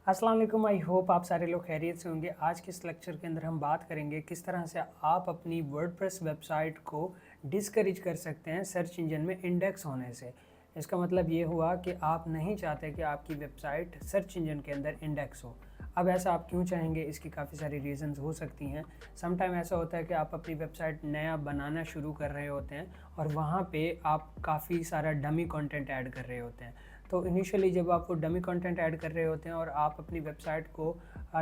अस्सलाम वालेकुम। I hope आप सारे लोग खैरियत से होंगे। आज के इस लेक्चर के अंदर हम बात करेंगे किस तरह से आप अपनी वर्डप्रेस वेबसाइट को डिस्करेज कर सकते हैं सर्च इंजन में इंडेक्स होने से। इसका मतलब ये हुआ कि आप नहीं चाहते कि आपकी वेबसाइट सर्च इंजन के अंदर इंडेक्स हो। अब ऐसा आप क्यों चाहेंगे, इसकी काफ़ी सारी रीज़न्स हो सकती हैं। सम टाइम ऐसा होता है कि आप अपनी वेबसाइट नया बनाना शुरू कर रहे होते हैं और वहाँ पे आप काफ़ी सारा डमी कंटेंट ऐड कर रहे होते हैं। तो इनिशियली जब आप वो डमी कंटेंट ऐड कर रहे होते हैं और आप अपनी वेबसाइट को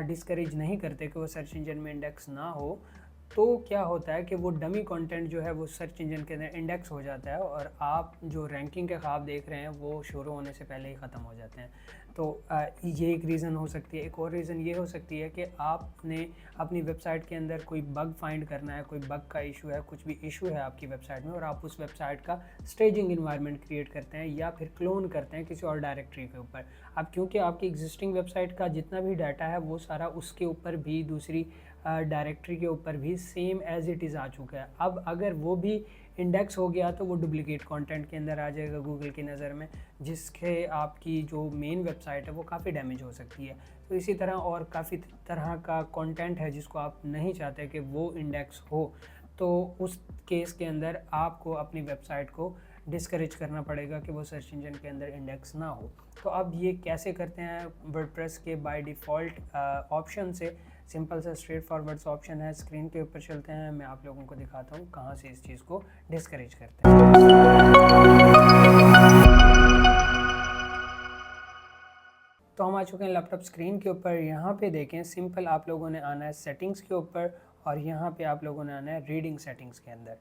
डिस्करेज नहीं करते कि वो सर्च इंजन में इंडेक्स ना हो, तो क्या होता है कि वो डमी कंटेंट जो है वो सर्च इंजन के अंदर इंडेक्स हो जाता है और आप जो रैंकिंग के ख्वाब देख रहे हैं वो शुरू होने से पहले ही ख़त्म हो जाते हैं। तो ये एक रीज़न हो सकती है। एक और रीज़न ये हो सकती है कि आपने अपनी वेबसाइट के अंदर कोई बग फाइंड करना है, कोई बग का इशू है, कुछ भी इशू है आपकी वेबसाइट में और आप उस वेबसाइट का स्टेजिंग इन्वायरमेंट क्रिएट करते हैं या फिर क्लोन करते हैं किसी और डायरेक्टरी के ऊपर। अब क्योंकि आपकी एग्जिस्टिंग वेबसाइट का जितना भी डाटा है वो सारा उसके ऊपर भी दूसरी डायरेक्टरी के ऊपर भी सेम एज इट इज़ आ चुका है। अब अगर वो भी इंडेक्स हो गया तो वो डुप्लीकेट कंटेंट के अंदर आ जाएगा गूगल की नज़र में, जिसके आपकी जो मेन वेबसाइट है वो काफ़ी डैमेज हो सकती है। तो इसी तरह और काफ़ी तरह का कंटेंट है जिसको आप नहीं चाहते कि वो इंडेक्स हो। तो उस केस के अंदर आपको अपनी वेबसाइट को डिस्करेज करना पड़ेगा कि वो सर्च इंजन के अंदर इंडेक्स ना हो। तो अब ये कैसे करते हैं? वर्डप्रेस के बाय डिफ़ॉल्ट ऑप्शन से सिंपल सा स्ट्रेट फॉरवर्ड ऑप्शन है, स्क्रीन के ऊपर चलते हैं, मैं आप लोगों को दिखाता हूँ कहाँ से इस चीज़ को डिस्करेज करते हैं। तो हम आ चुके हैं लैपटॉप स्क्रीन के ऊपर। यहाँ पे देखें, सिंपल आप लोगों ने आना है सेटिंग्स के ऊपर और यहाँ पे आप लोगों ने आना है रीडिंग सेटिंग्स के अंदर।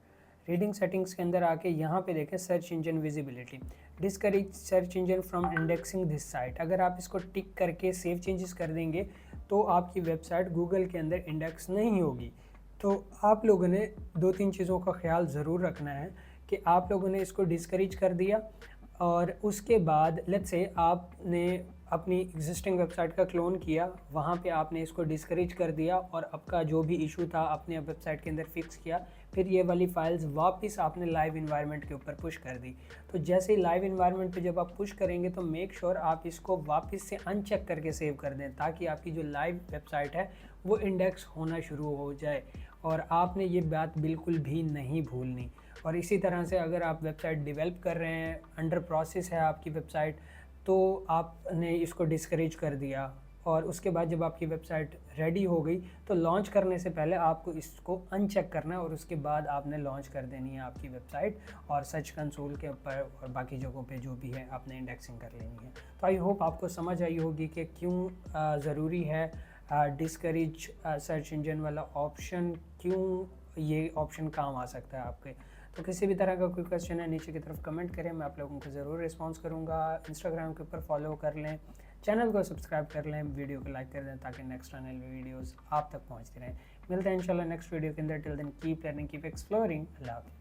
रीडिंग सेटिंग्स के अंदर आके यहाँ पे देखें search engine visibility, discourage search engine from indexing this site. अगर आप इसको टिक करके सेव चेंजेस कर देंगे तो आपकी वेबसाइट गूगल के अंदर इंडेक्स नहीं होगी। तो आप लोगों ने दो तीन चीज़ों का ख्याल ज़रूर रखना है कि आप लोगों ने इसको डिस्करेज कर दिया और उसके बाद लेट्स से आपने अपनी एग्जिस्टिंग वेबसाइट का क्लोन किया, वहाँ पे आपने इसको डिस्करेज कर दिया और आपका जो भी इशू था अपने वेबसाइट के अंदर फिक्स किया, फिर ये वाली फाइल्स वापस आपने लाइव इन्वायरमेंट के ऊपर पुश कर दी। तो जैसे ही लाइव इन्वायरमेंट पे जब आप पुश करेंगे तो मेक श्योर आप इसको वापस से अनचेक करके सेव कर दें ताकि आपकी जो लाइव वेबसाइट है वो इंडेक्स होना शुरू हो जाए। और आपने ये बात बिल्कुल भी नहीं भूलनी। और इसी तरह से अगर आप वेबसाइट डेवलप कर रहे हैं, अंडर प्रोसेस है आपकी वेबसाइट, तो आपने इसको डिस्करेज कर दिया और उसके बाद जब आपकी वेबसाइट रेडी हो गई तो लॉन्च करने से पहले आपको इसको अनचेक करना है और उसके बाद आपने लॉन्च कर देनी है आपकी वेबसाइट और सर्च कंसोल के ऊपर और बाकी जगहों पे जो भी है आपने इंडेक्सिंग कर लेनी है। तो आई होप आपको समझ आई होगी कि क्यों ज़रूरी है डिस्करेज सर्च इंजन वाला ऑप्शन, क्यों ये ऑप्शन काम आ सकता है आपके। तो किसी भी तरह का कोई क्वेश्चन है नीचे की तरफ कमेंट करें, मैं आप लोगों को ज़रूर रिस्पॉन्स करूँगा। इंस्टाग्राम के ऊपर फॉलो कर लें, चैनल को सब्सक्राइब कर लें, वीडियो को लाइक कर दें ताकि नेक्स्ट आने वाली वीडियोस आप तक पहुँचती रहें। मिलते हैं इंशाल्लाह नेक्स्ट वीडियो के अंदर। Till then keep learning, keep exploring. Allah हाफ़िज़।